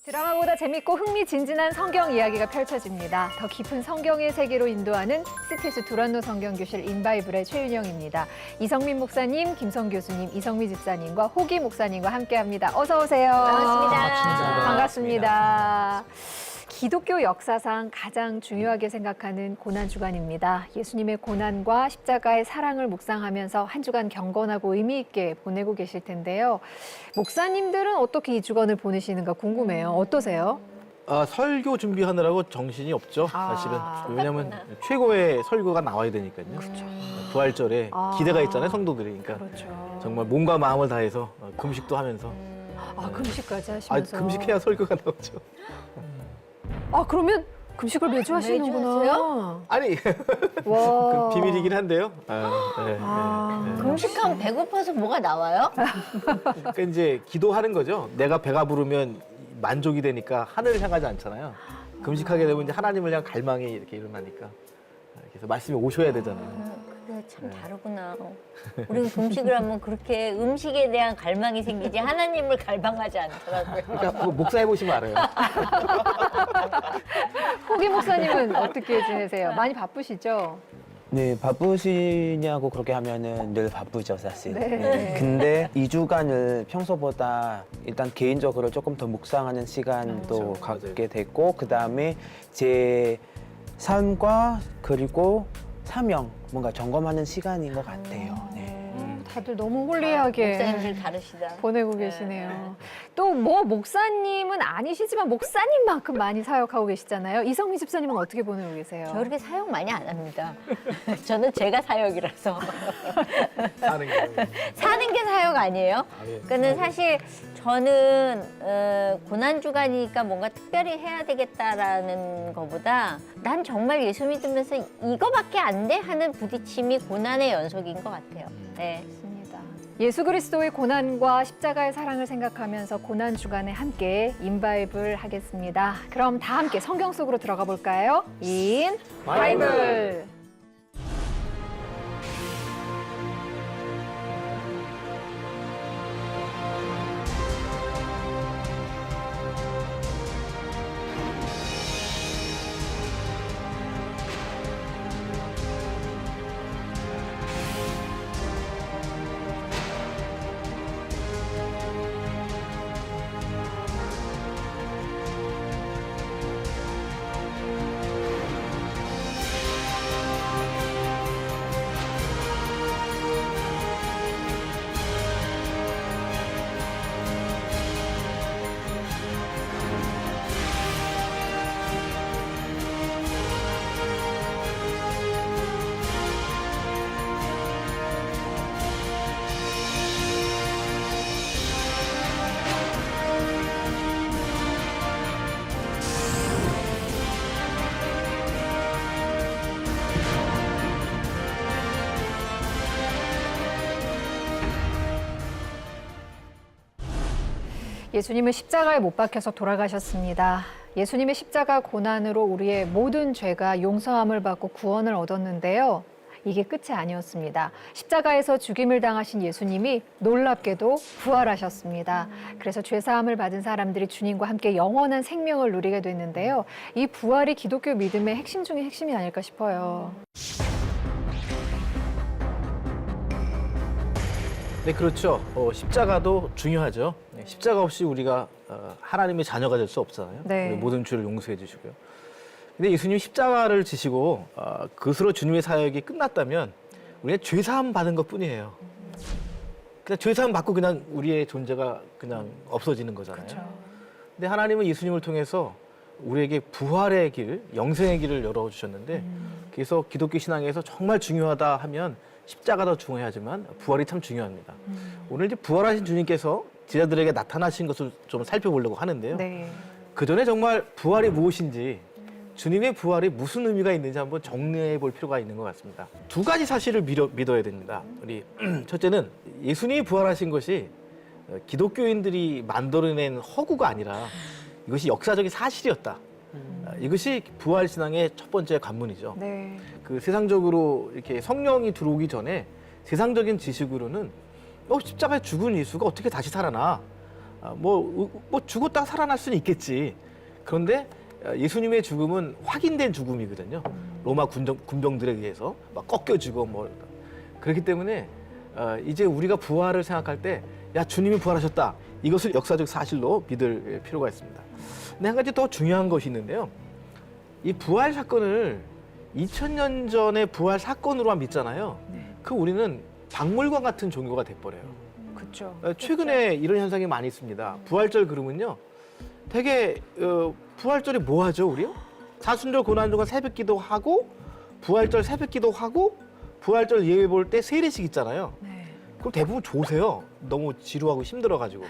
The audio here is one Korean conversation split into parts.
드라마보다 재밌고 흥미진진한 성경 이야기가 펼쳐집니다. 더 깊은 성경의 세계로 인도하는 스티스 두란노 성경교실 인바이블의 최윤영입니다. 이성민 목사님, 김성 교수님, 이성미 집사님과 호기 목사님과 함께합니다. 어서 오세요. 반갑습니다. 반갑습니다. 기독교 역사상 가장 중요하게 생각하는 고난주간입니다. 예수님의 고난과 십자가의 사랑을 묵상하면서 한 주간 경건하고 의미 있게 보내고 계실 텐데요. 목사님들은 어떻게 이 주간을 보내시는가 궁금해요. 어떠세요? 설교 준비하느라고 정신이 없죠, 사실은. 왜냐하면 최고의 설교가 나와야 되니까요. 그렇죠. 부활절에 기대가 있잖아요, 성도들이. 그러니까 그렇죠. 정말 몸과 마음을 다해서 금식도 하면서. 금식까지 하시면서. 금식해야 설교가 나오죠. 그러면 금식을 매주 하시는구나. 아니, 와. 그 비밀이긴 한데요. 금식하면 배고파서 뭐가 나와요? 그러니까 이제 기도하는 거죠. 내가 배가 부르면 만족이 되니까 하늘을 향하지 않잖아요. 금식하게 되면 이제 하나님을 향한 갈망이 이렇게 일어나니까. 그래서 말씀이 오셔야 되잖아요. 그래, 참 다르구나. 우리는 금식을 하면 그렇게 음식에 대한 갈망이 생기지 하나님을 갈망하지 않더라고요. 그러니까 그거 목사 해보시면 알아요. 호기 목사님은 어떻게 지내세요? 많이 바쁘시죠? 네, 바쁘시냐고 그렇게 하면은 늘 바쁘죠, 사실. 네. 네. 근데 2주간을 평소보다 일단 개인적으로 조금 더 묵상하는 시간도 그렇죠. 갖게 됐고, 그 다음에 제 삶과 그리고 사명, 뭔가 점검하는 시간인 것 같아요. 네. 다들 너무 홀리하게 목사님들 다르시다. 보내고 계시네요. 또 뭐 목사님은 아니시지만 목사님만큼 많이 사역하고 계시잖아요. 이성미 집사님은 어떻게 보내고 계세요? 저 그렇게 사역 많이 안 합니다. 저는 제가 사역이라서. 사는 게. 사는 게 사역 아니에요? 그러니까는 사실 저는 고난주간이니까 뭔가 특별히 해야 되겠다라는 것보다 난 정말 예수 믿으면서 이거밖에 안 돼 하는 부딪힘이 고난의 연속인 것 같아요. 네. 맞습니다. 예수 그리스도의 고난과 십자가의 사랑을 생각하면서 고난 주간에 함께 인바이블 하겠습니다. 그럼 다 함께 성경 속으로 들어가 볼까요? 인 바이블. 예수님은 십자가에 못 박혀서 돌아가셨습니다. 예수님의 십자가 고난으로 우리의 모든 죄가 용서함을 받고 구원을 얻었는데요. 이게 끝이 아니었습니다. 십자가에서 죽임을 당하신 예수님이 놀랍게도 부활하셨습니다. 그래서 죄사함을 받은 사람들이 주님과 함께 영원한 생명을 누리게 됐는데요. 이 부활이 기독교 믿음의 핵심 중의 핵심이 아닐까 싶어요. 네, 그렇죠. 십자가도 중요하죠. 네, 십자가 없이 우리가 하나님의 자녀가 될 수 없잖아요. 네. 우리 모든 죄를 용서해 주시고요. 근데 예수님이 십자가를 지시고 그것으로 주님의 사역이 끝났다면 우리가 죄사함 받은 것뿐이에요. 그냥 죄사함 받고 그냥 우리의 존재가 그냥 없어지는 거잖아요. 그렇죠. 근데 하나님은 예수님을 통해서 우리에게 부활의 길, 영생의 길을 열어주셨는데 그래서 기독교 신앙에서 정말 중요하다 하면 십자가 더 중요하지만 부활이 참 중요합니다. 오늘 이제 부활하신 주님께서 제자들에게 나타나신 것을 좀 살펴보려고 하는데요. 네. 그 전에 정말 부활이 무엇인지 주님의 부활이 무슨 의미가 있는지 한번 정리해 볼 필요가 있는 것 같습니다. 두 가지 사실을 믿어야 됩니다. 우리 첫째는 예수님이 부활하신 것이 기독교인들이 만들어낸 허구가 아니라 이것이 역사적인 사실이었다. 이것이 부활 신앙의 첫 번째 관문이죠. 네. 그 세상적으로 이렇게 성령이 들어오기 전에 세상적인 지식으로는 십자가에 죽은 예수가 어떻게 다시 살아나? 뭐 죽었다 살아날 수는 있겠지. 그런데 예수님의 죽음은 확인된 죽음이거든요. 로마 군병들에 의해서 막 꺾여지고 뭐 그렇기 때문에 이제 우리가 부활을 생각할 때 야 주님이 부활하셨다. 이것을 역사적 사실로 믿을 필요가 있습니다. 근데 한 가지 더 중요한 것이 있는데요. 이 부활 사건을 2000년 전의 부활 사건으로만 믿잖아요. 그 우리는 박물관 같은 종교가 돼버려요. 그렇죠. 최근에 이런 현상이 많이 있습니다. 부활절 그러면요. 되게 부활절에 뭐 하죠, 우리요? 사순절 고난주간 새벽기도 하고 부활절 새벽기도 하고 부활절 예배 볼 때 세례식 있잖아요. 네. 그럼 대부분 조세요. 너무 지루하고 힘들어가지고.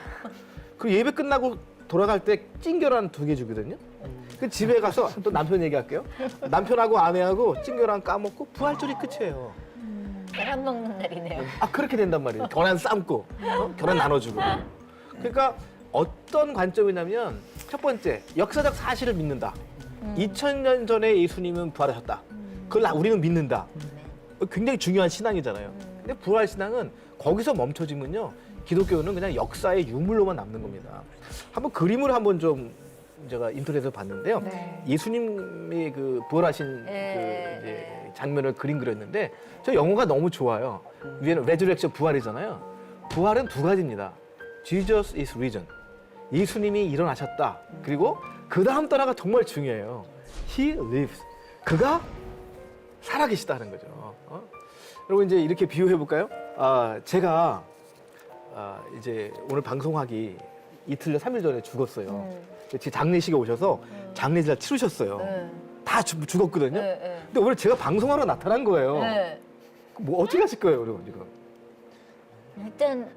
그 예배 끝나고 돌아갈 때 찐결한 2개 주거든요. 그 집에 가서 또 남편 얘기할게요. 남편하고 아내하고 찐결한 까먹고 부활절이 끝이에요. 계란 먹는 날이네요. 그렇게 된단 말이에요. 계란 삶고, 계란 나눠주고. 그러니까 어떤 관점이냐면 첫 번째, 역사적 사실을 믿는다. 2000년 전에 예수님은 부활하셨다. 그걸 우리는 믿는다. 굉장히 중요한 신앙이잖아요. 근데 부활 신앙은 거기서 멈춰지면요. 기독교는 그냥 역사의 유물로만 남는 겁니다. 한번 그림을 한번 좀 제가 인터넷에서 봤는데요. 네. 예수님이 그 부활하신 그 이제 장면을 그림 그렸는데 저 영어가 너무 좋아요. 위에는 resurrection 부활이잖아요. 부활은 2가지입니다. Jesus is risen. 예수님이 일어나셨다. 그리고 그 다음 단어가 정말 중요해요. He lives. 그가 살아계시다는 거죠. 여러분 이제 이렇게 비유해 볼까요? 제가 이제 오늘 방송하기 이틀, 3일 전에 죽었어요. 제 장례식에 오셔서 장례를 치르셨어요. 다 죽었거든요. 근데 오늘 제가 방송하러 나타난 거예요. 뭐 어떻게 하실 거예요, 여러분 지금? 일단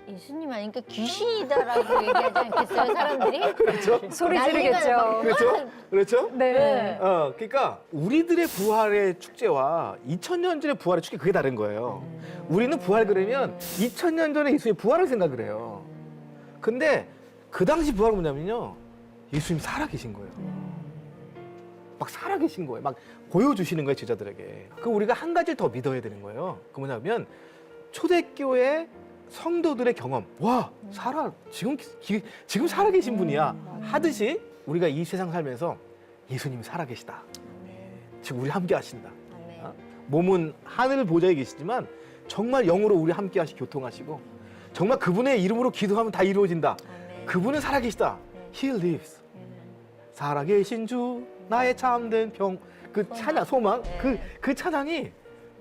예수님 아니니까 귀신이다라고 얘기하지 않겠어요, 사람들이? 그렇죠? 소리 난리가 지르겠죠. 나요. 그렇죠? 그렇죠? 네. 그러니까 우리들의 부활의 축제와 2000년 전의 부활의 축제 그게 다른 거예요. 우리는 부활 그러면 2000년 전에 예수님의 부활을 생각을 해요. 근데 그 당시 부활은 뭐냐면요. 예수님 살아계신 거예요. 막 살아계신 거예요. 막 보여주시는 거예요, 제자들에게. 그 우리가 한 가지를 더 믿어야 되는 거예요. 그 뭐냐면 초대교회 성도들의 경험. 와, 지금 살아계신 분이야. 하듯이 우리가 이 세상 살면서 예수님이 살아계시다. 지금 우리 함께 하신다. 몸은 하늘 보좌에 계시지만 정말 영으로 우리 함께 하시 교통하시고 정말 그분의 이름으로 기도하면 다 이루어진다. 그분은 살아계시다. He lives. 살아계신 주 나의 참된 평. 그 찬양 소망 그 찬양이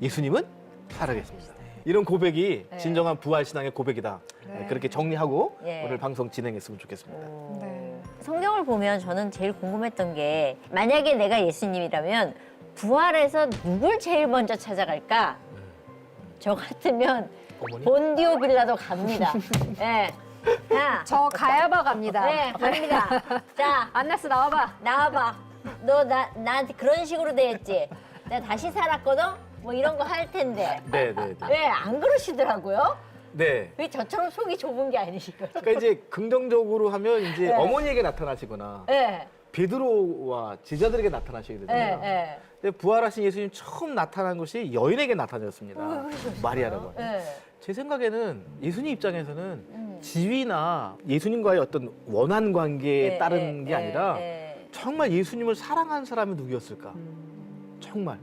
예수님은 살아계십니다. 이런 고백이 진정한 부활 신앙의 고백이다. 그렇게 정리하고 오늘 방송 진행했으면 좋겠습니다. 네. 성경을 보면 저는 제일 궁금했던 게 만약에 내가 예수님이라면 부활해서 누굴 제일 먼저 찾아갈까? 저 같으면 어머니? 본디오 빌라도 갑니다. 네. 자, 저 가야바 갑니다. 네, 갑니다. 자, 안나스 나와봐. 나와봐. 너 나한테 그런 식으로 대했지? 내가 다시 살았거든? 뭐 이런 거 할 텐데. 네. 왜 안 그러시더라고요? 네. 왜 저처럼 속이 좁은 게 아니실까요? 그러니까 이제 긍정적으로 하면 이제 네. 어머니에게 나타나시거나 네, 베드로와 제자들에게 나타나셔야 되잖아요. 네, 근데 부활하신 예수님 처음 나타난 것이 여인에게 나타났습니다. 마리아라고. 네. 제 생각에는 예수님 입장에서는 지위나 예수님과의 어떤 원한 관계에 네, 따른 네, 게 아니라 네. 정말 예수님을 사랑한 사람이 누구였을까? 정말.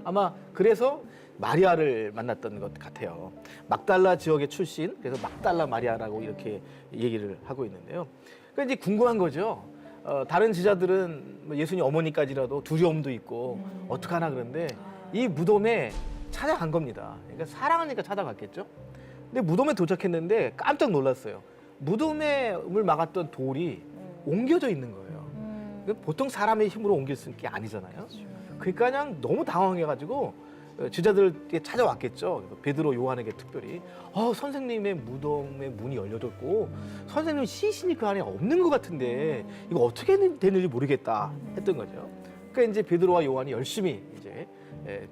아마 그래서 마리아를 만났던 것 같아요. 막달라 지역의 출신, 그래서 막달라 마리아라고 이렇게 얘기를 하고 있는데요. 그러니까 이제 궁금한 거죠. 다른 제자들은 뭐 예수님 어머니까지라도 두려움도 있고 어떡하나 그런데 이 무덤에 찾아간 겁니다. 그러니까 사랑하니까 찾아갔겠죠. 근데 무덤에 도착했는데 깜짝 놀랐어요. 무덤을 막았던 돌이 옮겨져 있는 거예요. 보통 사람의 힘으로 옮길 수 있는 게 아니잖아요. 그러니까 그냥 너무 당황해가지고 제자들께 찾아왔겠죠. 그래서 베드로, 요한에게 특별히 선생님의 무덤의 문이 열려졌고 선생님 시신이 그 안에 없는 것 같은데 이거 어떻게 되는지 모르겠다 했던 거죠. 그러니까 이제 베드로와 요한이 열심히 이제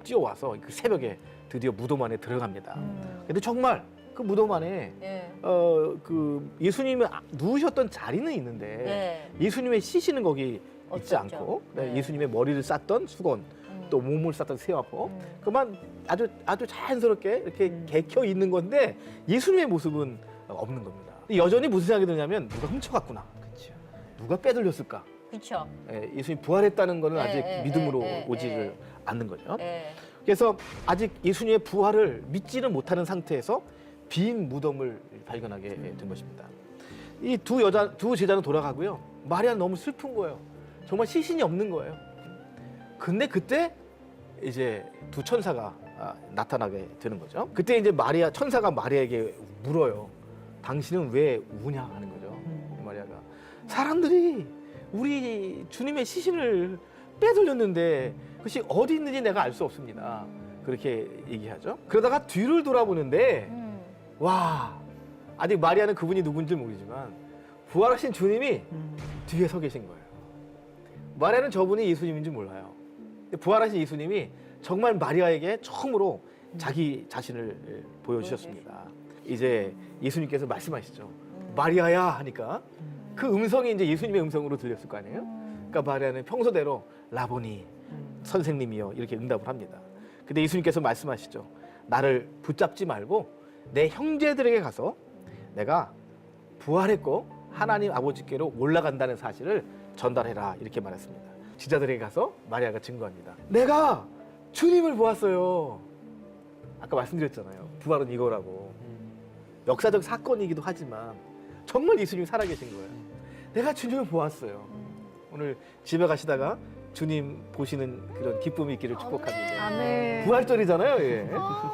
뛰어와서 그 새벽에 드디어 무덤 안에 들어갑니다. 근데 정말 그 무덤 안에 네. 그 예수님이 누우셨던 자리는 있는데 네. 예수님의 시신은 거기 있지 없었죠. 않고 네. 예수님의 머리를 쌌던 수건 또 몸을 쌌던 세마포 그만 아주 자연스럽게 이렇게 개켜 있는 건데 예수님의 모습은 없는 겁니다. 여전히 무슨 생각이 드냐면 누가 훔쳐갔구나. 그렇죠. 누가 빼돌렸을까? 그렇죠. 예, 예수님이 부활했다는 것은 아직 예, 믿음으로 예, 오지를 않는 거죠. 예. 그래서 아직 예수님의 부활을 믿지는 못하는 상태에서 빈 무덤을 발견하게 된 것입니다. 이 두 제자는 돌아가고요. 마리아는 너무 슬픈 거예요. 정말 시신이 없는 거예요. 근데 그때 이제 두 천사가 나타나게 되는 거죠. 그때 이제 천사가 마리아에게 물어요. 당신은 왜 우냐 하는 거죠. 마리아가 사람들이 우리 주님의 시신을 빼돌렸는데 그것이 어디 있는지 내가 알 수 없습니다. 그렇게 얘기하죠. 그러다가 뒤를 돌아보는데 와, 아직 마리아는 그분이 누군지 모르지만 부활하신 주님이 뒤에 서 계신 거예요. 마리아는 저분이 예수님인지 몰라요. 근데 부활하신 예수님이 정말 마리아에게 처음으로 자기 자신을 보여주셨습니다. 이제 예수님께서 말씀하시죠. 마리아야 하니까 그 음성이 이제 예수님의 음성으로 들렸을 거 아니에요? 그러니까 마리아는 평소대로 라보니 선생님이요 이렇게 응답을 합니다. 근데 예수님께서 말씀하시죠. 나를 붙잡지 말고 내 형제들에게 가서 내가 부활했고 하나님 아버지께로 올라간다는 사실을 전달해라 이렇게 말했습니다. 지자들에게 가서 마리아가 증거합니다. 내가 주님을 보았어요. 아까 말씀드렸잖아요. 부활은 이거라고. 역사적 사건이기도 하지만 정말 예수님이 살아계신 거예요. 내가 주님을 보았어요. 오늘 집에 가시다가 주님 보시는 그런 기쁨이 있기를 축복합니다. 아멘. 부활절이잖아요. 예.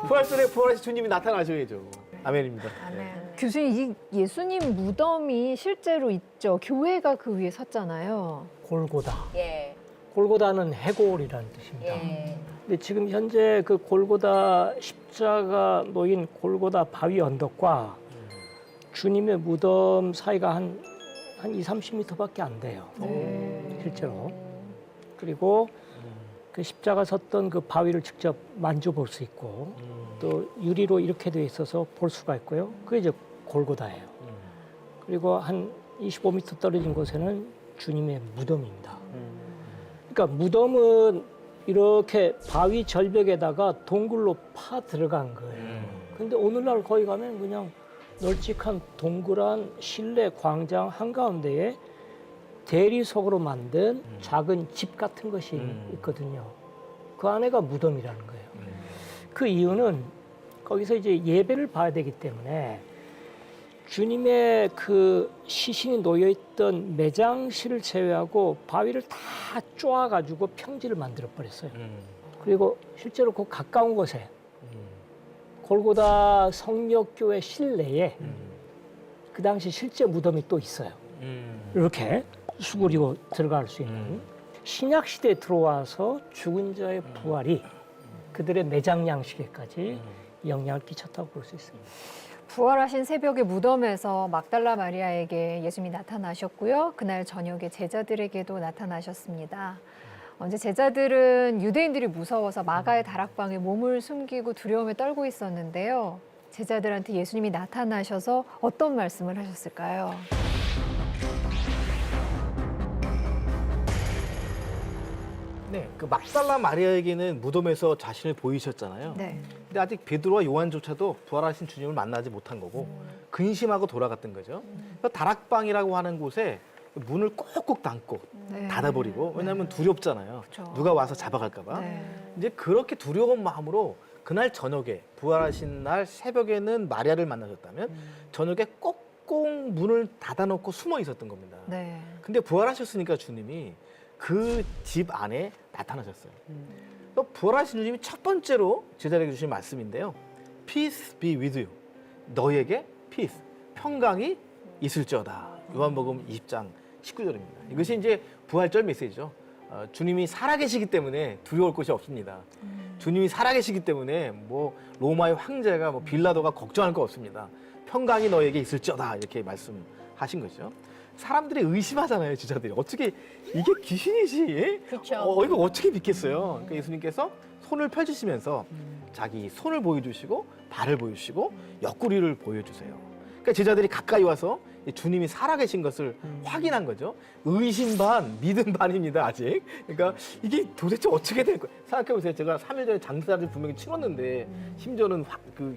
부활절에 부활하신 주님이 나타나셔야죠. 아멘입니다. 아멘. 교수님, 이 예수님 무덤이 실제로 있죠. 교회가 그 위에 섰잖아요. 골고다. 예. 골고다는 해골이라는 뜻입니다. 예. 근데 지금 현재 그 골고다 십자가 놓인 골고다 바위 언덕과 주님의 무덤 사이가 한 2, 30m밖에 안 돼요. 실제로. 그리고 그 십자가 섰던 그 바위를 직접 만져볼 수 있고 또 유리로 이렇게 돼 있어서 볼 수가 있고요. 그게 이제 골고다예요. 그리고 한 25m 떨어진 곳에는 주님의 무덤입니다. 그러니까 무덤은 이렇게 바위 절벽에다가 동굴로 파 들어간 거예요. 근데 오늘날 거기 가면 그냥 널찍한 동그란 실내 광장 한가운데에 대리석으로 만든 작은 집 같은 것이 있거든요. 그 안에가 무덤이라는 거예요. 그 이유는 거기서 이제 예배를 봐야 되기 때문에 주님의 그 시신이 놓여있던 매장실을 제외하고 바위를 다 쪼아가지고 평지를 만들어 버렸어요. 그리고 실제로 그 가까운 곳에 골고다 성역교회 실내에 그 당시 실제 무덤이 또 있어요. 이렇게 수그리고 들어갈 수 있는 신약 시대에 들어와서 죽은 자의 부활이 그들의 매장 양식에까지 영향을 끼쳤다고 볼 수 있습니다. 부활하신 새벽에 무덤에서 막달라 마리아에게 예수님이 나타나셨고요. 그날 저녁에 제자들에게도 나타나셨습니다. 언제 제자들은 유대인들이 무서워서 마가의 다락방에 몸을 숨기고 두려움에 떨고 있었는데요. 제자들한테 예수님이 나타나셔서 어떤 말씀을 하셨을까요? 네, 그 막달라 마리아에게는 무덤에서 자신을 보이셨잖아요. 네. 근데 아직 베드로와 요한조차도 부활하신 주님을 만나지 못한 거고 근심하고 돌아갔던 거죠. 그래서 다락방이라고 하는 곳에 문을 꼭꼭 닫고 네. 닫아버리고 왜냐하면 두렵잖아요. 그렇죠. 누가 와서 잡아갈까 봐. 네. 이제 그렇게 두려운 마음으로 그날 저녁에 부활하신 날 새벽에는 마리아를 만나셨다면 저녁에 꼭꼭 문을 닫아놓고 숨어 있었던 겁니다. 네. 근데 부활하셨으니까 주님이 그 집 안에 나타나셨어요. 또 부활하신 주님이 첫 번째로 제자에게 주신 말씀인데요. Peace be with you. 너에게 peace, 평강이 있을지어다. 요한복음 20장 19절입니다. 이것이 이제 부활절 메시지죠. 주님이 살아계시기 때문에 두려울 것이 없습니다. 주님이 살아계시기 때문에 뭐 로마의 황제가 뭐 빌라도가 걱정할 거 없습니다. 평강이 너에게 있을지어다 이렇게 말씀하신 것이죠. 사람들이 의심하잖아요, 지자들이. 어떻게 이게 귀신이지? 예? 그렇죠. 이거 어떻게 믿겠어요? 그러니까 예수님께서 손을 펼치시면서 자기 손을 보여주시고 발을 보여주시고 옆구리를 보여주세요. 그러니까 제자들이 가까이 와서 주님이 살아계신 것을 확인한 거죠. 의심 반, 믿음 반입니다, 아직. 그러니까 이게 도대체 어떻게 된 거예요? 생각해보세요. 제가 3일 전에 장사를 분명히 치렀는데 심지어는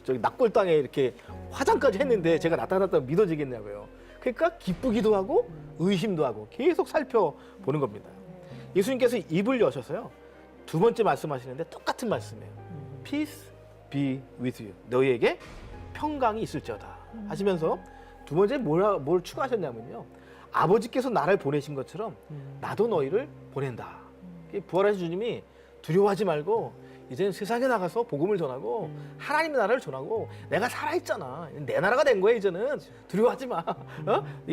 저기 낙골 땅에 이렇게 화장까지 했는데 제가 나타났다고 믿어지겠냐고요. 그러니까 기쁘기도 하고 의심도 하고 계속 살펴보는 겁니다. 예수님께서 입을 여셔서요. 두 번째 말씀하시는데 똑같은 말씀이에요. Peace be with you. 너희에게 평강이 있을지어다 하시면서 두 번째 뭘 추가하셨냐면요. 아버지께서 나를 보내신 것처럼 나도 너희를 보낸다. 부활하신 주님이 두려워하지 말고 이제는 세상에 나가서 복음을 전하고 하나님의 나라를 전하고 내가 살아있잖아. 내 나라가 된 거야 이제는. 두려워하지 마.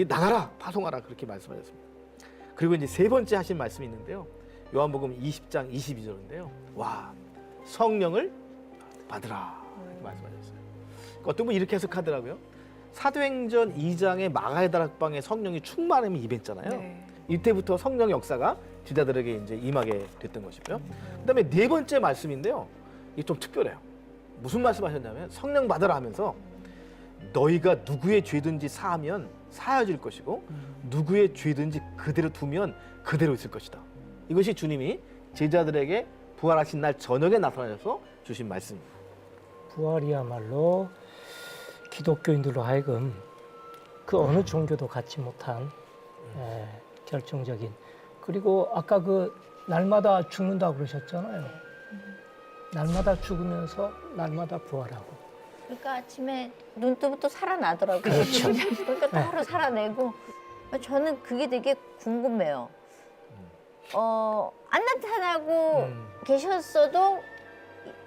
나가라 파송하라 그렇게 말씀하셨습니다. 그리고 이제 세 번째 하신 말씀이 있는데요. 요한복음 20장 22절인데요. 와 성령을 받으라 이렇게 말씀하셨어요. 어떤 분 이렇게 해석하더라고요. 사도행전 2장의 마가의 다락방에 성령이 충만함이 임했잖아요. 네. 이때부터 성령의 역사가 제자들에게 이제 임하게 됐던 것이고요. 그다음에 네 번째 말씀인데요. 이게 좀 특별해요. 무슨 말씀하셨냐면 성령 받으라 하면서 너희가 누구의 죄든지 사하면 사하질 것이고 누구의 죄든지 그대로 두면 그대로 있을 것이다. 이것이 주님이 제자들에게 부활하신 날 저녁에 나타나셔서 주신 말씀입니다. 부활이야말로 기독교인들로 하여금 그 어느 종교도 갖지 못한 결정적인, 그리고 아까 그 날마다 죽는다고 그러셨잖아요. 날마다 죽으면서 날마다 부활하고. 그러니까 아침에 눈 뜨면 또 살아나더라고요. 그렇죠. 그러니까 또 하루 살아내고. 저는 그게 되게 궁금해요. 안 나타나고 계셨어도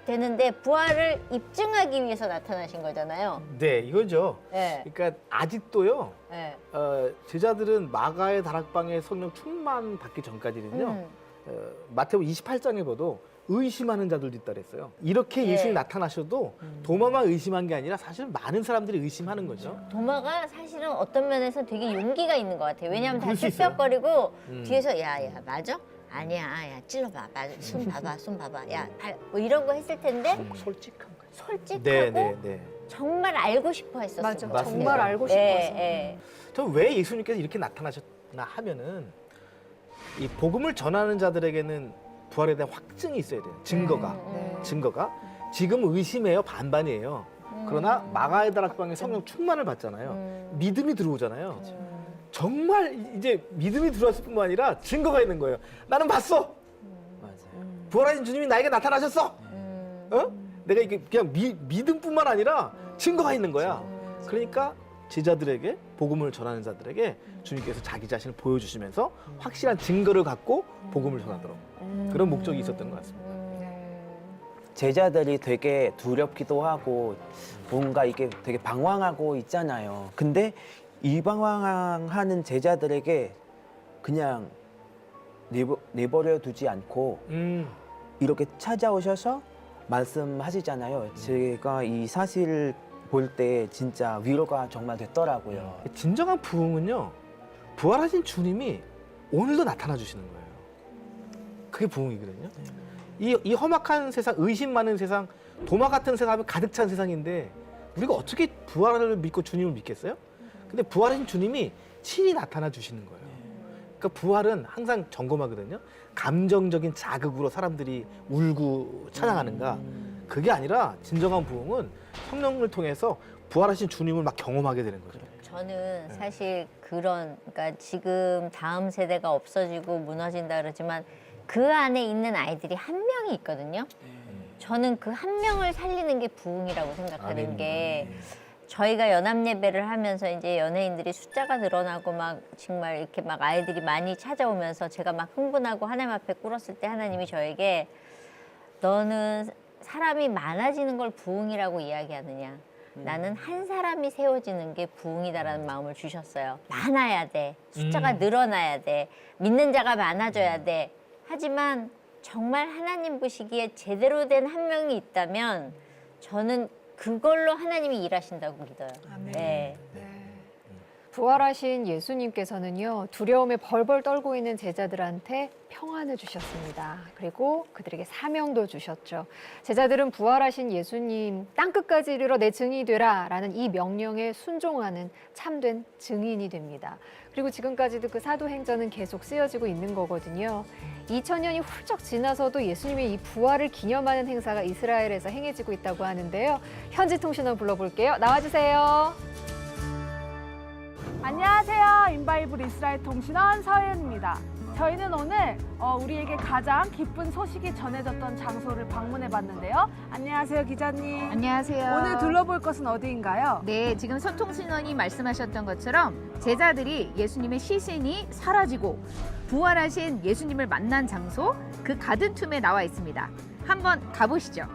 되는데 부활을 입증하기 위해서 나타나신 거잖아요. 네, 이거죠. 네. 그러니까 아직도요. 네. 제자들은 마가의 다락방에 성령 충만 받기 전까지는요. 마태복음 28장에 봐도 의심하는 자들도 있다 그랬어요. 이렇게 예. 예수님이 나타나셔도 도마만 의심한 게 아니라 사실 많은 사람들이 의심하는 거죠. 도마가 사실은 어떤 면에서 되게 용기가 있는 것 같아요. 왜냐하면 다 그럴 수 있어요. ጽ뼛거리고 뒤에서 야 맞아? 아니야, 야 찔러봐, 맞아, 손 봐봐, 야 뭐 이런 거 했을 텐데 솔직한 거예요. 솔직하고 네. 정말 알고 싶어 했었어요. 맞아. 맞습니다. 정말 알고 싶어서. 저 왜 예수님께서 이렇게 나타나셨나 하면은 이 복음을 전하는 자들에게는 부활에 대한 확증이 있어야 돼요. 증거가. 네. 증거가. 지금 의심해요. 반반이에요. 그러나 마가의 다락방에 성령 충만을 받잖아요. 믿음이 들어오잖아요. 정말 이제 믿음이 들어왔을 뿐만 아니라 증거가 있는 거예요. 나는 봤어. 맞아요. 부활하신 주님이 나에게 나타나셨어. 내가 이게 그냥 믿음뿐만 아니라 증거가 있는 거야. 그러니까 제자들에게 복음을 전하는 자들에게 주님께서 자기 자신을 보여주시면서 확실한 증거를 갖고 복음을 전하도록 그런 목적이 있었던 것 같습니다. 제자들이 되게 두렵기도 하고 뭔가 이게 되게 방황하고 있잖아요. 근데 이 방황하는 제자들에게 그냥 내버려 두지 않고 이렇게 찾아오셔서 말씀하시잖아요. 제가 이 사실을 볼 때 진짜 위로가 정말 됐더라고요. 진정한 부흥은요, 부활하신 주님이 오늘도 나타나 주시는 거예요. 그게 부흥이거든요. 이 험악한 세상, 의심 많은 세상, 도마 같은 세상이 가득 찬 세상인데 우리가 어떻게 부활을 믿고 주님을 믿겠어요? 근데 부활하신 주님이 친히 나타나 주시는 거예요. 그러니까 부활은 항상 점검하거든요. 감정적인 자극으로 사람들이 울고 찬양하는가? 그게 아니라 진정한 부흥은 성령을 통해서 부활하신 주님을 막 경험하게 되는 거죠. 저는 사실 그러니까 지금 다음 세대가 없어지고 무너진다 그러지만 그 안에 있는 아이들이 한 명이 있거든요. 저는 그 한 명을 살리는 게 부흥이라고 생각하는 게, 저희가 연합 예배를 하면서 이제 연예인들이 숫자가 늘어나고 막 정말 이렇게 막 아이들이 많이 찾아오면서 제가 막 흥분하고 하나님 앞에 꿇었을 때 하나님이 저에게 너는 사람이 많아지는 걸 부흥이라고 이야기하느냐. 나는 한 사람이 세워지는 게 부흥이다라는 마음을 주셨어요. 많아야 돼. 숫자가 늘어나야 돼. 믿는 자가 많아져야 돼. 하지만 정말 하나님 보시기에 제대로 된 한 명이 있다면 저는 그걸로 하나님이 일하신다고 믿어요. 아멘. 네. 부활하신 예수님께서는요, 두려움에 벌벌 떨고 있는 제자들한테 평안을 주셨습니다. 그리고 그들에게 사명도 주셨죠. 제자들은 부활하신 예수님 땅끝까지 이르러 내 증인이 되라 라는 이 명령에 순종하는 참된 증인이 됩니다. 그리고 지금까지도 그 사도행전은 계속 쓰여지고 있는 거거든요. 2000년이 훌쩍 지나서도 예수님의 이 부활을 기념하는 행사가 이스라엘에서 행해지고 있다고 하는데요. 현지 통신원 불러볼게요. 나와주세요. 안녕하세요. 인바이블 이스라엘 통신원 서혜은입니다. 저희는 오늘 우리에게 가장 기쁜 소식이 전해졌던 장소를 방문해 봤는데요. 안녕하세요, 기자님. 안녕하세요. 오늘 둘러볼 것은 어디인가요? 네, 지금 선통신원이 말씀하셨던 것처럼 제자들이 예수님의 시신이 사라지고 부활하신 예수님을 만난 장소, 그 가든툼에 나와 있습니다. 한번 가보시죠.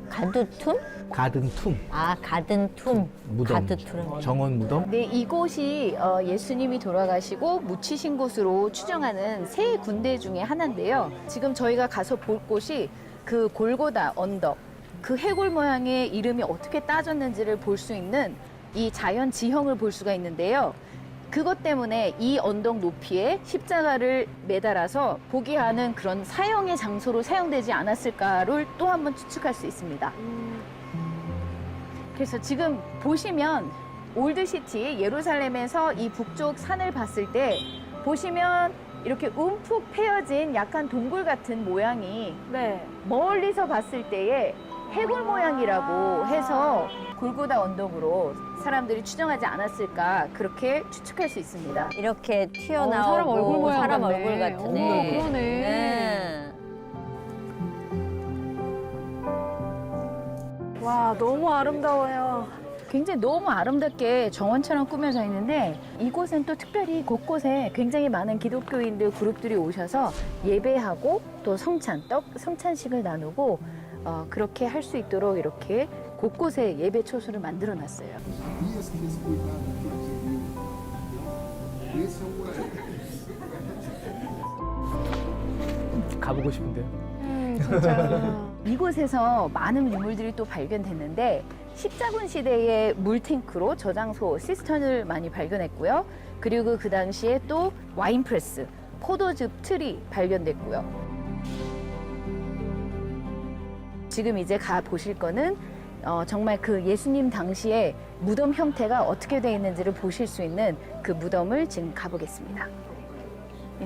가두툼? 가든툼, 아, 가든툼. 무덤, 가두툼. 정원 무덤. 네, 이곳이 예수님이 돌아가시고 묻히신 곳으로 추정하는 세 군데 중에 하나인데요. 지금 저희가 가서 볼 곳이 그 골고다 언덕, 그 해골 모양의 이름이 어떻게 따졌는지를 볼 수 있는 이 자연 지형을 볼 수가 있는데요. 그것 때문에 이 언덕 높이에 십자가를 매달아서 보게 하는 그런 사형의 장소로 사용되지 않았을까를 또 한 번 추측할 수 있습니다. 그래서 지금 보시면 올드시티 예루살렘에서 이 북쪽 산을 봤을 때 보시면 이렇게 움푹 패여진 약간 동굴 같은 모양이 네. 멀리서 봤을 때의 해골 모양이라고 해서 골고다 언덕으로 사람들이 추정하지 않았을까 그렇게 추측할 수 있습니다. 이렇게 튀어나오고 사람 얼굴 모양 사람 같네. 얼굴 같으네. 어머, 그러네. 네. 와, 너무 아름다워요. 굉장히 너무 아름답게 정원처럼 꾸며져 있는데 이곳은 또 특별히 곳곳에 굉장히 많은 기독교인들 그룹들이 오셔서 예배하고 또 성찬식을 나누고 그렇게 할 수 있도록 이렇게 곳곳에 예배 초소를 만들어 놨어요. 가보고 싶은데요. 진짜. 이곳에서 많은 유물들이 또 발견됐는데 십자군 시대의 물탱크로 저장소 시스턴을 많이 발견했고요. 그리고 그 당시에 또 와인프레스, 포도즙 틀이 발견됐고요. 지금 이제 가 보실 거는 정말 그 예수님 당시에 무덤 형태가 어떻게 되어 있는지를 보실 수 있는 그 무덤을 지금 가보겠습니다.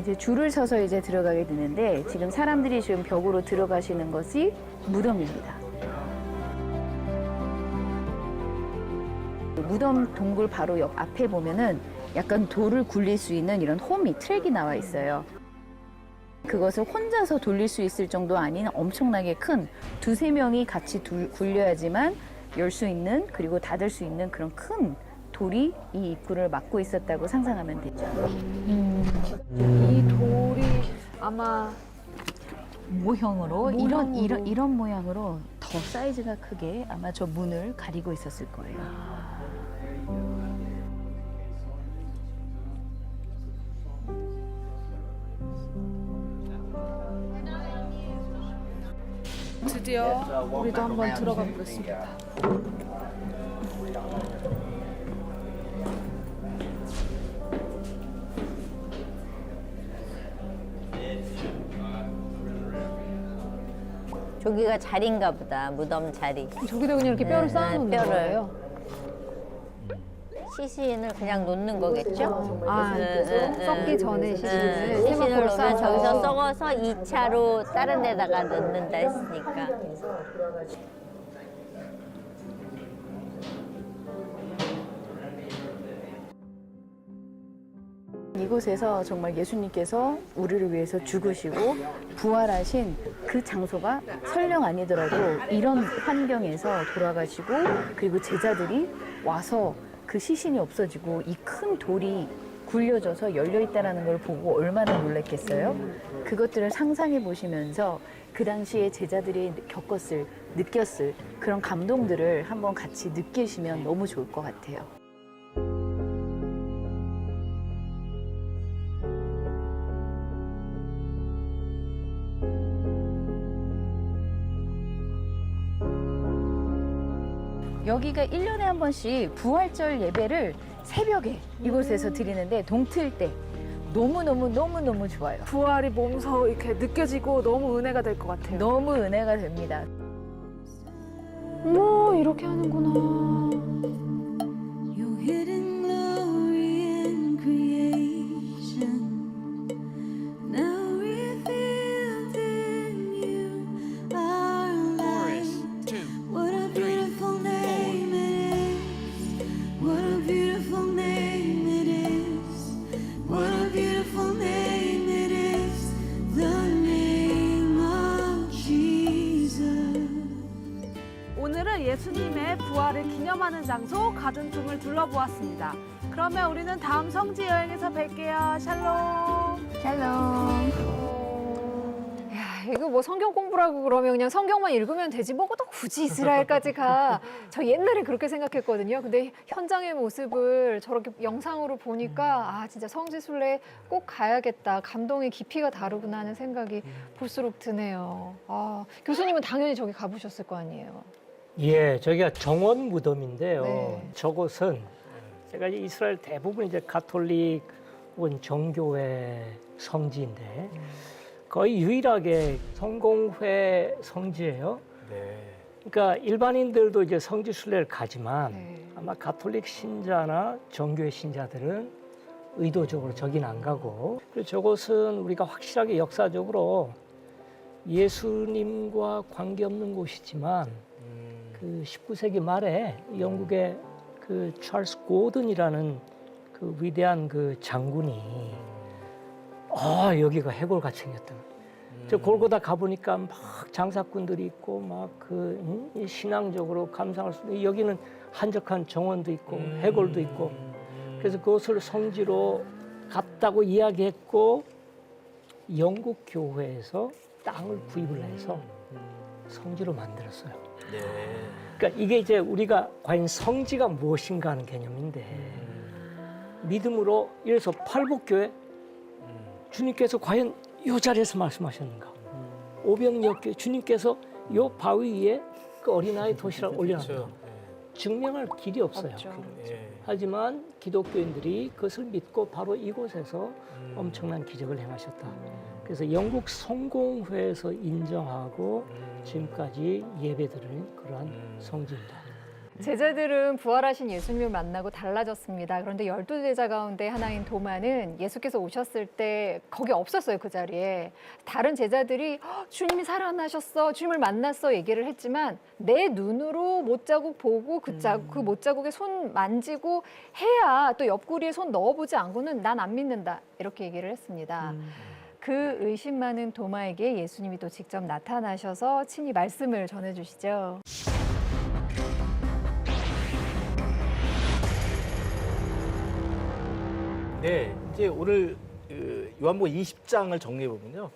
이제 줄을 서서 이제 들어가게 되는데 지금 사람들이 지금 벽으로 들어가시는 것이 무덤입니다. 무덤 동굴 바로 옆 앞에 보면은 약간 돌을 굴릴 수 있는 이런 홈이 트랙이 나와 있어요. 그것을 혼자서 돌릴 수 있을 정도 아닌 엄청나게 큰 두세 명이 같이 굴려야지만 열 수 있는 그리고 닫을 수 있는 그런 큰 돌이 이 입구를 막고 있었다고 상상하면 되죠. 이 돌이 아마 모형으로 모형으로. 이런 모양으로 더 사이즈가 크게 아마 저 문을 가리고 있었을 거예요. 드디어 우리도 한번 들어가 보겠습니다. 저기가 자리인가 보다. 무덤 자리. 저기다 그냥 이렇게 뼈를 네, 쌓아놓는 뼈를. 거예요. 시신을 그냥 놓는 거겠죠? 아, 썩기 전에 시신을 시신을 세마포로 놓으면 쌓아서. 저기서 썩어서 2차로 다른 데다가 넣는다 했으니까. 이곳에서 정말 예수님께서 우리를 위해서 죽으시고 부활하신 그 장소가 설령 아니더라도 이런 환경에서 돌아가시고 그리고 제자들이 와서 그 시신이 없어지고 이 큰 돌이 굴려져서 열려 있다는 걸 보고 얼마나 놀랐겠어요? 그것들을 상상해 보시면서 그 당시에 제자들이 느꼈을 그런 감동들을 한번 같이 느끼시면 너무 좋을 것 같아요. 여기가 1년에 한 번씩 부활절 예배를 새벽에 이곳에서 드리는데 동틀 때 너무너무 좋아요. 부활이 몸소 이렇게 느껴지고 너무 은혜가 될 것 같아요. 너무 은혜가 됩니다. 어머, 이렇게 하는구나. Your hidden glory in creation, now revealed in you, our light. What a beautiful name it is. What a beautiful name it is. What a beautiful name it is. The name of Jesus. 오늘은 예수님의 부활을 기념하는 장소 가든툼을 둘러보았습니다. 그러면 우리는 다음 성지 여행에서 뵐게요. 샬롬. 샬롬. 야, 이거 뭐 성경 공부라고 그러면 그냥 성경만 읽으면 되지 뭐가 또 굳이 이스라엘까지 가. 저 옛날에 그렇게 생각했거든요. 근데 현장의 모습을 저렇게 영상으로 보니까 아 진짜 성지순례 꼭 가야겠다. 감동의 깊이가 다르구나 하는 생각이 볼수록 드네요. 아, 교수님은 당연히 저기 가보셨을 거 아니에요. 예, 저기가 정원 무덤인데요. 네. 저곳은 제가 이제 이스라엘 대부분 이제 가톨릭 혹은 정교회 성지인데 거의 유일하게 성공회 성지예요. 네. 그러니까 일반인들도 이제 성지 순례를 가지만 네. 아마 가톨릭 신자나 정교회 신자들은 의도적으로 저긴 안 가고 그리고 저곳은 우리가 확실하게 역사적으로 예수님과 관계없는 곳이지만 그 19세기 말에 영국의 그 찰스 고든이라는 그 위대한 그 장군이 여기가 해골같이 생겼다. 저 골고다 가보니까 막 장사꾼들이 있고 막 그 신앙적으로 감상할 수 있는 여기는 한적한 정원도 있고 해골도 있고 그래서 그것을 성지로 갔다고 이야기했고 영국 교회에서 땅을 구입을 해서 성지로 만들었어요. 네. 그러니까 이게 이제 우리가 과연 성지가 무엇인가 하는 개념인데 믿음으로 예를 들어서 팔복교회 주님께서 과연 이 자리에서 말씀하셨는가? 오병이어교회 주님께서 이 바위 위에 그 어린아이 도시락을 올려놨다. 그렇죠. 증명할 길이 없어요. 없죠. 예. 하지만 기독교인들이 그것을 믿고 바로 이곳에서 엄청난 기적을 행하셨다. 그래서 영국 성공회에서 인정하고 지금까지 예배드리는 그러한 성지입니다. 제자들은 부활하신 예수님을 만나고 달라졌습니다. 그런데 12제자 가운데 하나인 도마는 예수께서 오셨을 때 거기 없었어요, 그 자리에. 다른 제자들이 주님이 살아나셨어, 주님을 만났어 얘기를 했지만 내 눈으로 못자국 보고 그 못자국에 손 만지고 해야 또 옆구리에 손 넣어보지 않고는 난 안 믿는다 이렇게 얘기를 했습니다. 그 의심 많은 도마에게 예수님이 또 직접 나타나셔서 친히 말씀을 전해주시죠. 네, 이제 오늘 요한복음 20장을 정리해 보면요,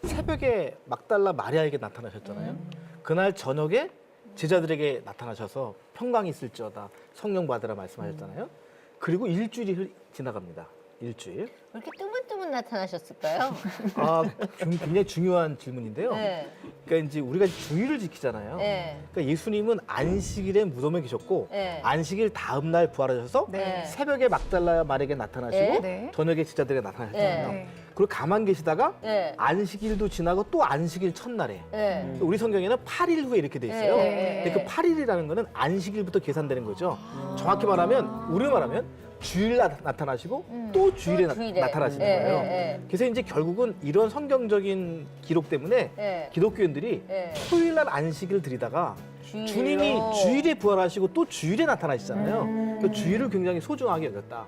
새벽에 막달라 마리아에게 나타나셨잖아요. 그날 저녁에 제자들에게 나타나셔서 평강이 있을지어다 성령 받으라 말씀하셨잖아요. 그리고 일주일이 지나갑니다. 일주일. 왜 이렇게 뜨문뜨문 나타나셨을까요? 아, 굉장히 중요한 질문인데요. 네. 그러니까 이제 우리가 주일을 지키잖아요. 네. 그러니까 예수님은 안식일에 무덤에 계셨고 네. 안식일 다음 날 부활하셔서 네. 새벽에 막달라 마리아에게 나타나시고 네. 네. 저녁에 제자들에게 나타나셨잖아요. 네. 그리고 가만 계시다가 네. 안식일도 지나고 또 안식일 첫날에 네. 우리 성경에는 8일 후에 이렇게 돼 있어요. 네. 근데 그 8일이라는 거는 안식일부터 계산되는 거죠. 정확히 말하면 우리로 말하면 주일 나타나시고 또 주일에, 또 주일에. 나타나시는 네, 거예요. 네, 네. 그래서 이제 결국은 이런 성경적인 기록 때문에 네. 기독교인들이 네. 토요일 날 안식일을 드리다가 주일로. 주님이 주일에 부활하시고 또 주일에 나타나시잖아요. 그 주일을 굉장히 소중하게 여겼다.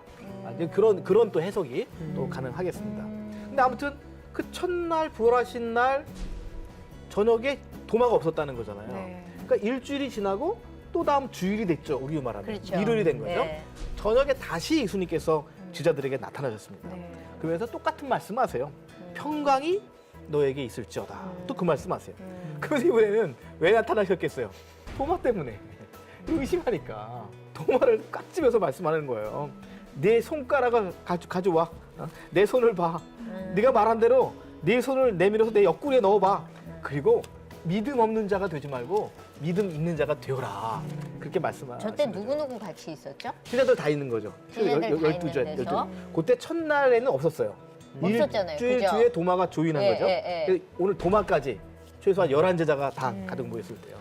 이제 그런 또 해석이 또 가능하겠습니다. 근데 아무튼 그 첫날 부활하신 날 저녁에 도마가 없었다는 거잖아요. 네. 그러니까 일주일이 지나고 또 다음 주일이 됐죠. 우리로 말하면 그렇죠. 일요일이 된 거죠. 네. 저녁에 다시 예수님께서 제자들에게 나타나셨습니다. 네. 그러면서 똑같은 말씀하세요. 평강이 너에게 있을지어다. 또 그 말씀하세요. 그래서 이번에는 왜 나타나셨겠어요? 도마 때문에. 의심하니까 도마를 꽉 집어서 말씀하는 거예요. 내 손가락을 가져와. 내 손을 봐. 네가 말한 대로 네 손을 내밀어서 내 옆구리에 넣어봐. 그리고 믿음 없는 자가 되지 말고 믿음 있는 자가 되어라. 그렇게 말씀하시는 저 때 거죠. 누구누구 같이 있었죠? 신자들 다 있는 거죠. 신자들 다 12주, 있는 데서? 그때 첫날에는 없었어요. 없었잖아요. 일주일 그죠? 뒤에 도마가 조인한 예, 거죠. 예, 예. 그래서 오늘 도마까지 최소한 11제자가 다 가득 모였을 때요.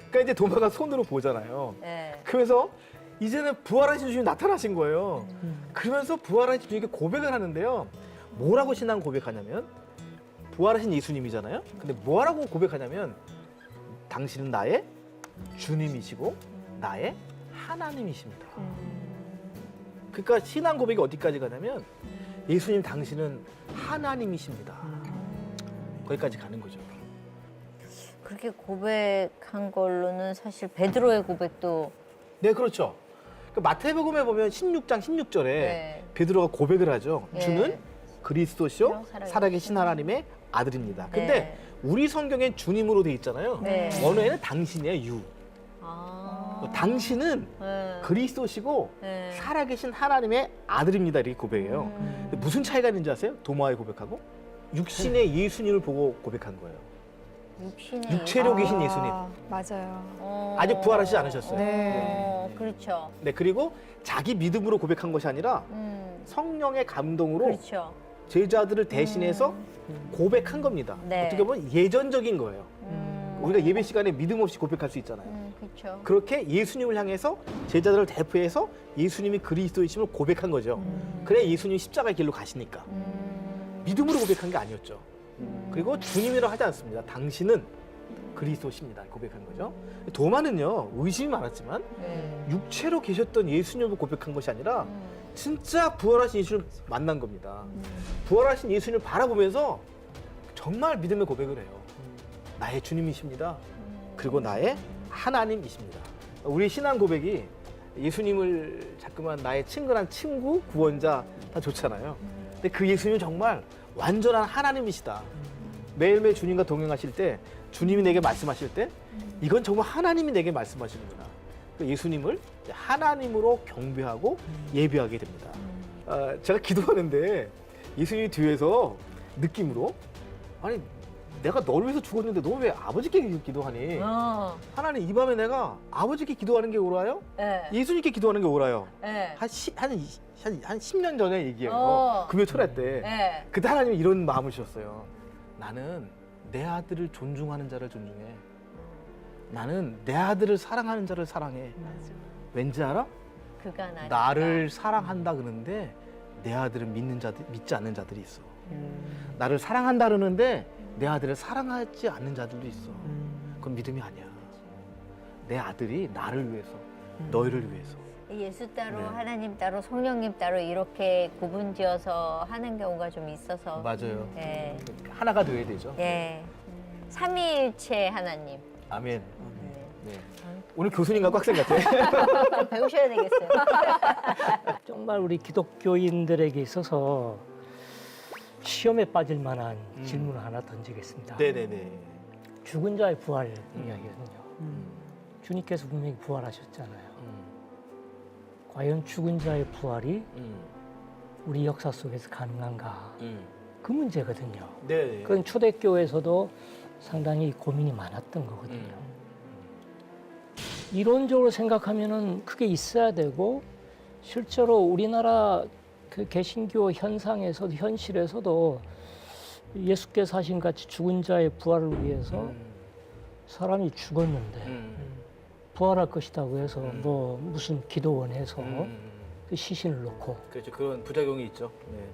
그러니까 이제 도마가 손으로 보잖아요. 예. 그러면서 이제는 부활하신 주님이 나타나신 거예요. 그러면서 부활하신 주님께 고백을 하는데요. 뭐라고 신앙 고백하냐면 부활하신 예수님이잖아요. 근데 뭐라고 고백하냐면 당신은 나의 주님이시고 나의 하나님이십니다. 그러니까 신앙 고백이 어디까지 가냐면 예수님 당신은 하나님이십니다. 거기까지 가는 거죠. 그렇게 고백한 걸로는 사실 베드로의 고백도 네, 그렇죠. 그 마태복음에 보면 16장 16절에 네. 베드로가 고백을 하죠. 예. 주는 그리스도시요 살아계신 살아계신 하나님의 아들입니다. 근데 네. 우리 성경엔 주님으로 돼 있잖아요. 네. 언어에는 당신이에요, 유. 아. 당신은 네. 그리스도시고 네. 살아계신 하나님의 아들입니다. 이렇게 고백해요. 근데 무슨 차이가 있는지 아세요? 도마의 고백하고 육신의 예수님을 보고 고백한 거예요. 육신의 육체로 계신 예수님. 맞아요. 아직 부활하시지 않으셨어요. 네. 그렇죠. 네, 그리고 자기 믿음으로 고백한 것이 아니라 성령의 감동으로 그렇죠. 제자들을 대신해서 고백한 겁니다. 네. 어떻게 보면 예전적인 거예요. 우리가 예배 시간에 믿음 없이 고백할 수 있잖아요. 그렇죠. 그렇게 예수님을 향해서 제자들을 대표해서 예수님이 그리스도이심을 고백한 거죠. 그래 예수님이 십자가의 길로 가시니까. 믿음으로 고백한 게 아니었죠. 그리고 주님이라고 하지 않습니다. 당신은 그리스도십니다. 고백한 거죠. 도마는요, 의심이 많았지만 네. 육체로 계셨던 예수님을 고백한 것이 아니라 진짜 부활하신 예수님을 만난 겁니다. 부활하신 예수님을 바라보면서 정말 믿음의 고백을 해요. 나의 주님이십니다. 그리고 나의 하나님이십니다. 우리 신앙 고백이 예수님을 자꾸만 나의 친근한 친구, 구원자 다 좋잖아요. 근데 그 예수님은 정말 완전한 하나님이시다. 매일매일 주님과 동행하실 때 주님이 내게 말씀하실 때 이건 정말 하나님이 내게 말씀하시는구나. 그 예수님을 하나님으로 경배하고 예배하게 됩니다. 제가 기도하는데 예수님이 뒤에서 느낌으로 아니 내가 너를 위해서 죽었는데 너 왜 아버지께 기도하니? 하나님 이 밤에 내가 아버지께 기도하는 게 옳아요? 네. 예수님께 기도하는 게 옳아요? 네. 한 10년 전에 얘기해요. 어. 금요 철회 때. 네. 그때 하나님이 이런 마음을 주셨어요. 나는 내 아들을 존중하는 자를 존중해. 나는 내 아들을 사랑하는 자를 사랑해. 왠지 알아? 그가 나를 나를 사랑한다 그러는데 내 아들은 믿지 않는 자들이 있어. 나를 사랑한다 그러는데 내 아들을 사랑하지 않는 자들도 있어. 그건 믿음이 아니야. 내 아들이 나를 위해서, 너희를 위해서. 예수 따로 네. 하나님 따로 성령님 따로 이렇게 구분지어서 하는 경우가 좀 있어서 맞아요. 예. 하나가 되어야 되죠. 예. 삼위일체 하나님. 아멘. 네. 네. 오늘 교수님과 꽉생 같아. 좀 배우셔야 되겠어요. 정말 우리 기독교인들에게 있어서 시험에 빠질 만한 질문을 하나 던지겠습니다. 네네네. 죽은 자의 부활 이야기거든요. 주님께서 분명히 부활하셨잖아요. 과연 죽은 자의 부활이 우리 역사 속에서 가능한가? 그 문제거든요. 네. 그건 초대교회에서도 상당히 고민이 많았던 거거든요. 이론적으로 생각하면은 그게 있어야 되고 실제로 우리나라 그 개신교 현상에서도 현실에서도 예수께서 하신 같이 죽은 자의 부활을 위해서 사람이 죽었는데 부활할 것이라고 해서 뭐 무슨 기도원에서 그 시신을 놓고 그렇죠. 그런 부작용이 있죠. 네.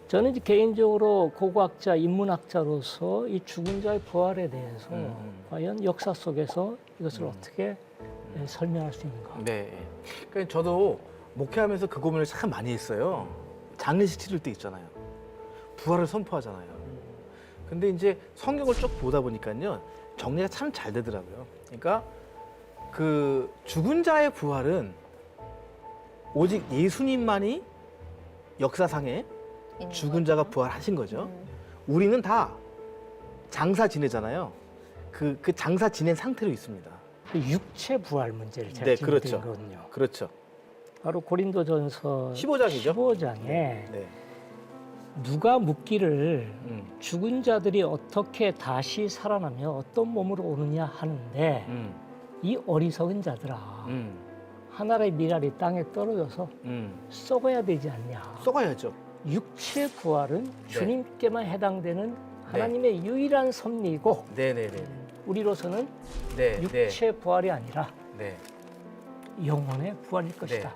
저는 이제 개인적으로 고고학자, 인문학자로서 이 죽은 자의 부활에 대해서 과연 역사 속에서 이것을 어떻게 설명할 수 있는가. 네. 그러니까 저도 목회하면서 그 고민을 참 많이 했어요. 장례식 치를 때 있잖아요. 부활을 선포하잖아요. 근데 이제 성경을 쭉 보다 보니까요. 정리가 참 잘 되더라고요. 그러니까 그 죽은 자의 부활은 오직 예수님만이 역사상에 죽은 자가 부활하신 거죠. 우리는 다 장사 지내잖아요. 그 장사 지낸 상태로 있습니다. 그 육체 부활 문제를 제가 네, 짚어드린 그렇죠. 거거든요. 그렇죠. 바로 고린도전서 15장이죠. 15장에 네. 누가 묻기를 죽은 자들이 어떻게 다시 살아나며 어떤 몸으로 오느냐 하는데 이 어리석은 자들아, 하나의 미랄이 땅에 떨어져서 썩어야 되지 않냐. 썩어야죠. 육체 부활은 주님께만 해당되는 하나님의 유일한 섭리이고 네네네. 우리로서는 네. 육체 부활이 아니라 네. 영혼의 부활일 것이다.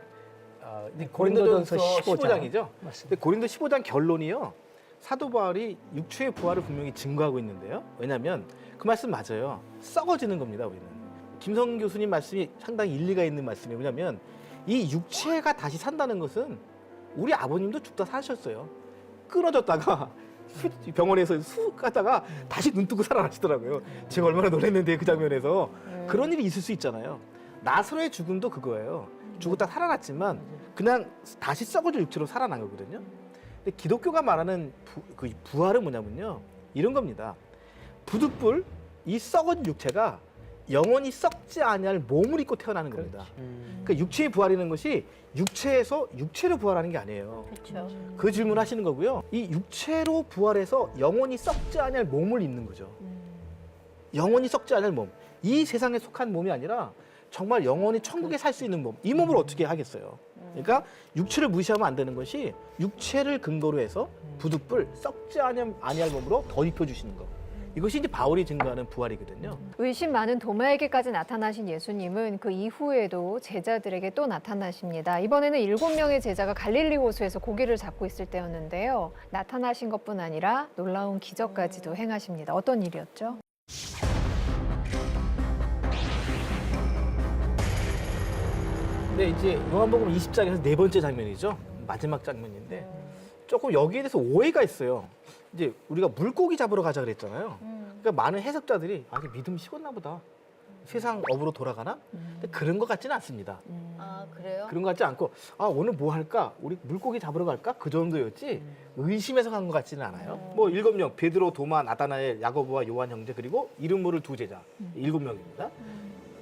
네. 고린도전서 고린도전서 15장이죠. 맞습니다. 근데 고린도 15장 결론이요. 사도 바울이 육체의 부활을 분명히 증거하고 있는데요. 왜냐하면 그 말씀 맞아요. 썩어지는 겁니다. 우리는. 김성 교수님 말씀이 상당히 일리가 있는 말씀이에요. 왜냐하면 이 육체가 다시 산다는 것은 우리 아버님도 죽다 사셨어요. 끊어졌다가 병원에서 쑥 가다가 다시 눈 뜨고 살아나시더라고요. 제가 얼마나 놀랐는데 그 장면에서. 그런 일이 있을 수 있잖아요. 나사로의 죽음도 그거예요. 죽었다 살아났지만 그냥 다시 썩어질 육체로 살아난 거거든요. 근데 기독교가 말하는 그 부활은 뭐냐면요. 이런 겁니다. 부득불 이 썩은 육체가 영원히 썩지 아니할 몸을 입고 태어나는 겁니다. 그러니까 육체의 부활이라는 것이 육체에서 육체로 부활하는 게 아니에요. 그렇죠. 그 질문 하시는 거고요. 이 육체로 부활해서 영원히 썩지 아니할 몸을 입는 거죠. 영원히 썩지 않을 몸. 이 세상에 속한 몸이 아니라 정말 영원히 천국에 살 수 있는 몸. 이 몸을 어떻게 하겠어요? 그러니까 육체를 무시하면 안 되는 것이 육체를 근거로 해서 부득불 썩지 아니할 몸으로 더 입혀주시는 거. 이것이 이제 바울이 증거하는 부활이거든요. 의심 많은 도마에게까지 나타나신 예수님은 그 이후에도 제자들에게 또 나타나십니다. 이번에는 7명의 제자가 갈릴리 호수에서 고기를 잡고 있을 때였는데요. 나타나신 것뿐 아니라 놀라운 기적까지도 행하십니다. 어떤 일이었죠? 근데 이제 요한복음 20장에서 네 번째 장면이죠. 마지막 장면인데 조금 여기에 대해서 오해가 있어요. 이제 우리가 물고기 잡으러 가자 그랬잖아요. 그러니까 많은 해석자들이 아, 이게 믿음 식었나 보다. 세상 업으로 돌아가나? 근데 그런 것 같지는 않습니다. 아, 그래요? 그런 것 같지 않고 아, 오늘 뭐 할까? 우리 물고기 잡으러 갈까? 그 정도였지 의심해서 간 것 같지는 않아요. 뭐 7명, 베드로, 도마, 나다나엘, 야고보와 요한 형제 그리고 이름 모를 두 제자 7명입니다.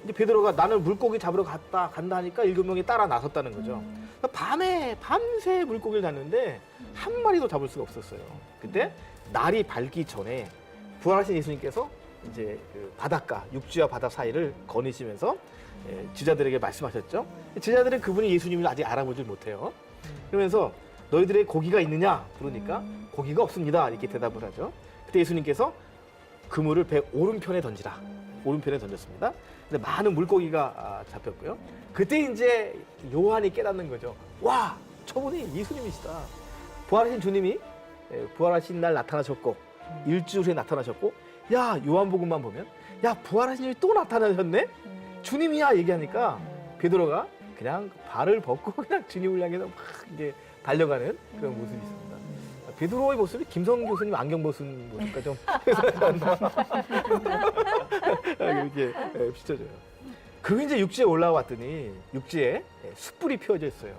이제 베드로가 나는 물고기 잡으러 간다 하니까 7명이 따라 나섰다는 거죠. 그러니까 밤새 물고기를 잡는데 한 마리도 잡을 수가 없었어요. 그때 날이 밝기 전에 부활하신 예수님께서 이제 그 바닷가, 육지와 바다 사이를 거니시면서 제자들에게 말씀하셨죠. 제자들은 그분이 예수님을 아직 알아보질 못해요. 그러면서 너희들의 고기가 있느냐? 그러니까 고기가 없습니다. 이렇게 대답을 하죠. 그때 예수님께서 그물을 배 오른편에 던지라. 오른편에 던졌습니다. 근데 많은 물고기가 잡혔고요. 그때 이제 요한이 깨닫는 거죠. 와, 저분이 예수님이시다. 부활하신 주님이 부활하신 날 나타나셨고 일주일 후에 나타나셨고 야, 요한복음만 보면 야, 부활하신 주님이 또 나타나셨네? 주님이야 얘기하니까 베드로가 그냥 발을 벗고 그냥 주님을 향해서 막 이제 달려가는 그런 모습이 있습니다. 베드로의 모습이 김성 교수님 안경 벗은 모습과 좀 이렇게 비춰져요. 그 이제 육지에 올라왔더니 육지에 숯불이 피워져 있어요.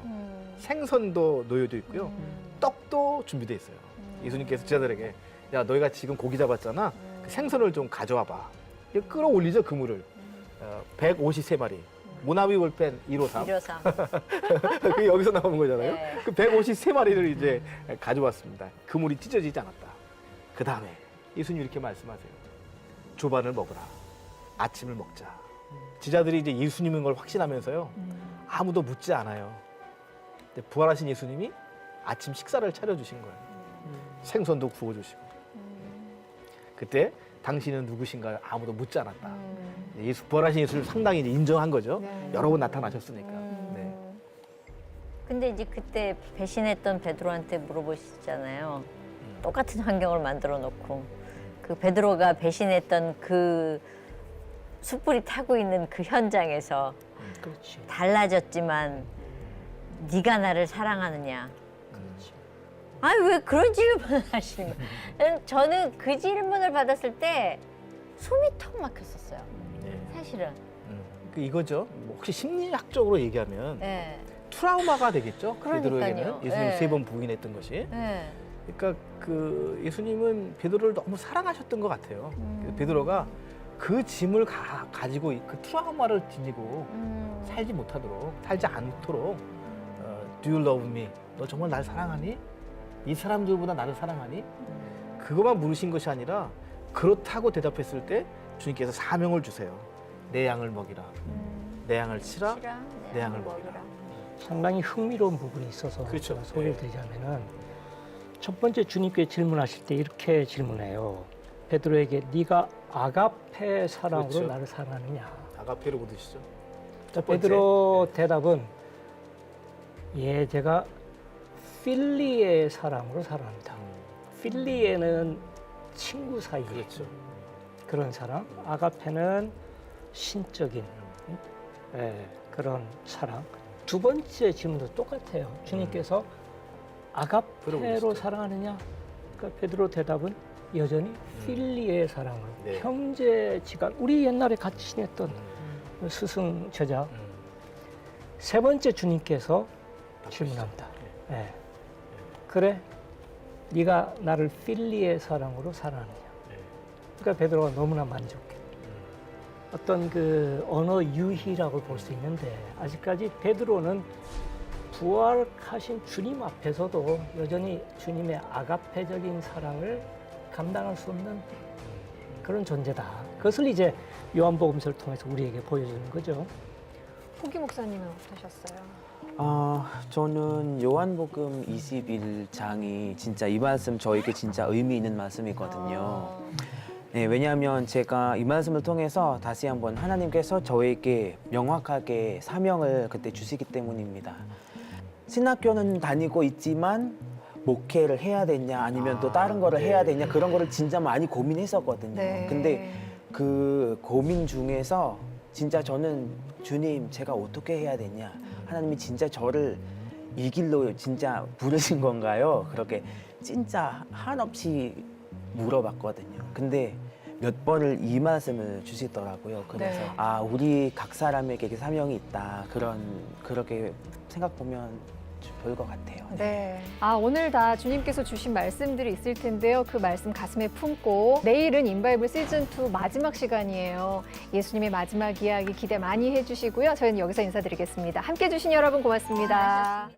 생선도 놓여져 있고요. 떡도 준비되어 있어요. 예수님께서 제자들에게 야, 너희가 지금 고기 잡았잖아. 그 생선을 좀 가져와 봐. 끌어올리죠, 그물을. 153마리. 모나미 볼펜 153. 153. 그게 여기서 나오는 거잖아요. 네. 그 153마리를 이제 가져왔습니다. 그물이 찢어지지 않았다. 그 다음에 예수님 이렇게 말씀하세요. 조반을 먹으라. 아침을 먹자. 제자들이 이제 예수님인 걸 확신하면서요. 아무도 묻지 않아요. 근데 부활하신 예수님이 아침 식사를 차려주신 거예요. 생선도 구워주시고. 그때 당신은 누구신가요? 아무도 묻지 않았다. 부활하신 예수를 상당히 이제 인정한 거죠. 네. 여러 번 나타나셨으니까. 네. 근데 이제 그때 배신했던 베드로한테 물어보시잖아요. 똑같은 환경을 만들어 놓고 그 베드로가 배신했던 그 숯불이 타고 있는 그 현장에서 그렇지. 달라졌지만 네가 나를 사랑하느냐? 그렇지. 아니 왜 그런 질문을 하시는 거예요? 저는 그 질문을 받았을 때 숨이 턱 막혔었어요. 네. 사실은. 그 이거죠. 뭐 혹시 심리학적으로 얘기하면 네. 트라우마가 되겠죠. 그러니까요. 베드로에게는 예수님 네. 3번 부인했던 것이. 네. 그러니까 그 예수님은 베드로를 너무 사랑하셨던 것 같아요. 그래서 베드로가 그 짐을 가지고 그 트라우마를 지니고 살지 못하도록, 살지 않도록 Do you love me? 너 정말 날 사랑하니? 이 사람들보다 나를 사랑하니? 그것만 물으신 것이 아니라 그렇다고 대답했을 때 주님께서 사명을 주세요. 내 양을 먹이라. 내 양을 치라. 내 양을 먹이라. 상당히 흥미로운 부분이 있어서 그렇죠. 제가 소개를 드리자면은 첫 번째 주님께 질문하실 때 이렇게 질문해요. 베드로에게 네가 아가페 사랑으로 그렇죠. 나를 사랑하느냐. 아가페로 묻으시죠. 자, 첫 번째. 베드로 대답은 예, 제가 필리의 사랑으로 사랑합니다. 필리에는 친구 사이 그렇죠. 그런 사랑, 아가페는 신적인 예, 그런 사랑. 두 번째 질문도 똑같아요. 주님께서 아가페로 물어보시죠. 사랑하느냐? 그러니까 베드로 대답은 여전히 필리의 사랑으로 네. 형제지간 우리 옛날에 같이 지냈던 스승 제자. 세 번째 주님께서 질문합니다. 예. 그래, 네가 나를 필리의 사랑으로 사랑하느냐? 그러니까 베드로가 너무나 만족해. 어떤 그 언어 유희라고 볼 수 있는데 아직까지 베드로는 부활하신 주님 앞에서도 여전히 주님의 아가페적인 사랑을 감당할 수 없는 그런 존재다. 그것을 이제 요한복음서를 통해서 우리에게 보여주는 거죠. 포기 목사님은 어떠셨어요? 저는 요한복음 21장이 진짜 이 말씀 저에게 진짜 의미 있는 말씀이거든요. 네, 왜냐하면 제가 이 말씀을 통해서 다시 한번 하나님께서 저에게 명확하게 사명을 그때 주시기 때문입니다. 신학교는 다니고 있지만 목회를 해야 되냐 아니면 또 다른 거를 해야 되냐 그런 거를 진짜 많이 고민했었거든요. 네. 근데 그 고민 중에서 진짜 저는 주님 제가 어떻게 해야 되냐 하나님이 진짜 저를 이 길로 진짜 부르신 건가요? 그렇게 진짜 한없이 물어봤거든요. 근데 몇 번을 이 말씀을 주시더라고요. 그래서 네. 우리 각 사람에게 사명이 있다. 그렇게 생각 보면 볼 것 같아요. 네. 오늘 다 주님께서 주신 말씀들이 있을 텐데요. 그 말씀 가슴에 품고 내일은 인바이블 시즌2 마지막 시간이에요. 예수님의 마지막 이야기 기대 많이 해주시고요. 저희는 여기서 인사드리겠습니다. 함께해 주신 여러분 고맙습니다.